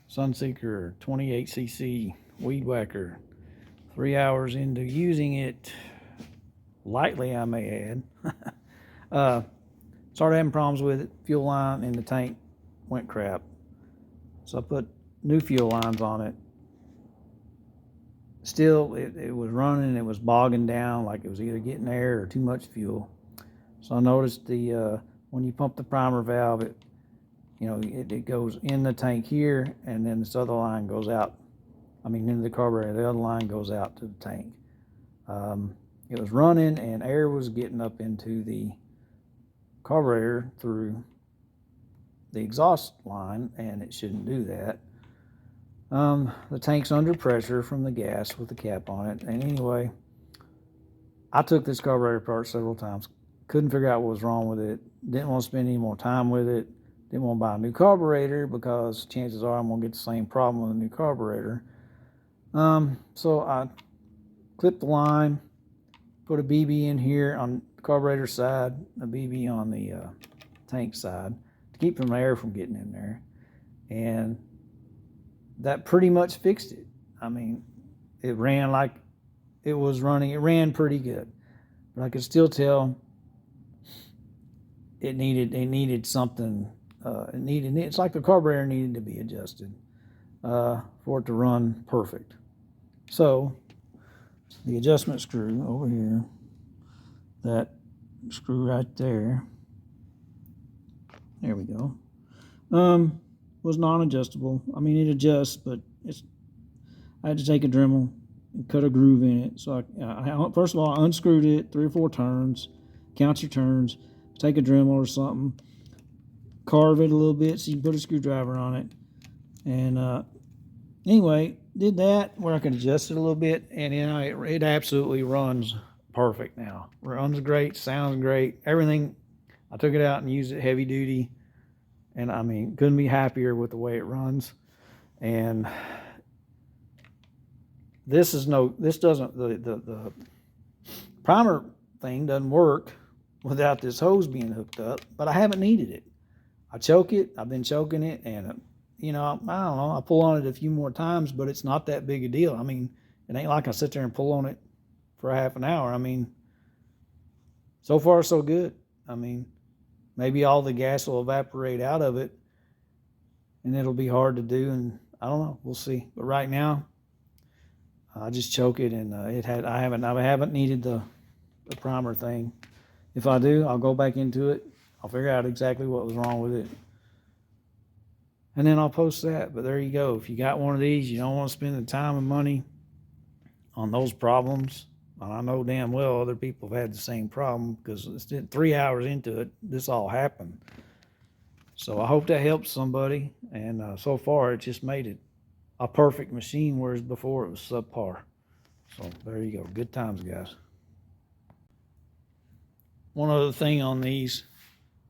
Sunseeker 28cc weed whacker. 3 hours into using it, lightly I may add, started having problems with it. Fuel line in the tank went crap. So I put new fuel lines on it. Still, it was running, it was bogging down, like it was either getting air or too much fuel. So I noticed when you pump the primer valve, it goes in the tank here, and then this other line goes out. Into the carburetor. The other line goes out to the tank. It was running, and air was getting up into the carburetor through the exhaust line, and it shouldn't do that. The tank's under pressure from the gas with the cap on it. And anyway, I took this carburetor apart several times. Couldn't figure out what was wrong with it. Didn't want to spend any more time with it. Didn't want to buy a new carburetor because chances are I'm going to get the same problem with a new carburetor. So I clipped the line, put a BB in here on the carburetor side, a BB on the tank side to keep some air from getting in there. And that pretty much fixed it. It ran like it was running. It ran pretty good, but I could still tell it needed something. It's like the carburetor needed to be adjusted for it to run perfect. So the adjustment screw over here, that screw right there, there we go, was non-adjustable. It adjusts, but I had to take a Dremel and cut a groove in it. So I first of all, I unscrewed it 3 or 4 turns, count your turns, take a Dremel or something, carve it a little bit so you can put a screwdriver on it. And anyway, did that where I could adjust it a little bit, and it absolutely runs perfect now. Runs great, sounds great, everything. I took it out and used it heavy duty, and couldn't be happier with the way it runs. And the primer thing doesn't work without this hose being hooked up, but I haven't needed it. I choke it. I've been choking it, and I don't know. I pull on it a few more times, but it's not that big a deal. It ain't like I sit there and pull on it for a half an hour. So far so good. Maybe all the gas will evaporate out of it, and it'll be hard to do. And I don't know. We'll see. But right now, I just choke it, and I haven't needed the primer thing. If I do, I'll go back into it. I'll figure out exactly what was wrong with it, and then I'll post that. But there you go. If you got one of these, you don't want to spend the time and money on those problems. I know damn well other people have had the same problem, because it's 3 hours into it, this all happened. So I hope that helps somebody. And so far, it just made it a perfect machine, whereas before it was subpar. So there you go. Good times, guys. One other thing on these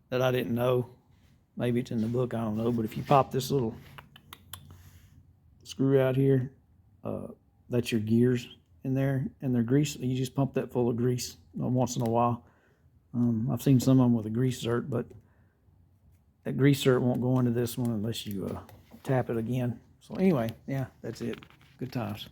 that I didn't know, maybe it's in the book, I don't know, but if you pop this little screw out here, that's your gears in there, and they're grease. You just pump that full of grease once in a while. I've seen some of them with a grease zert, but that grease zert won't go into this one unless you tap it again. So anyway, yeah, that's it. Good times.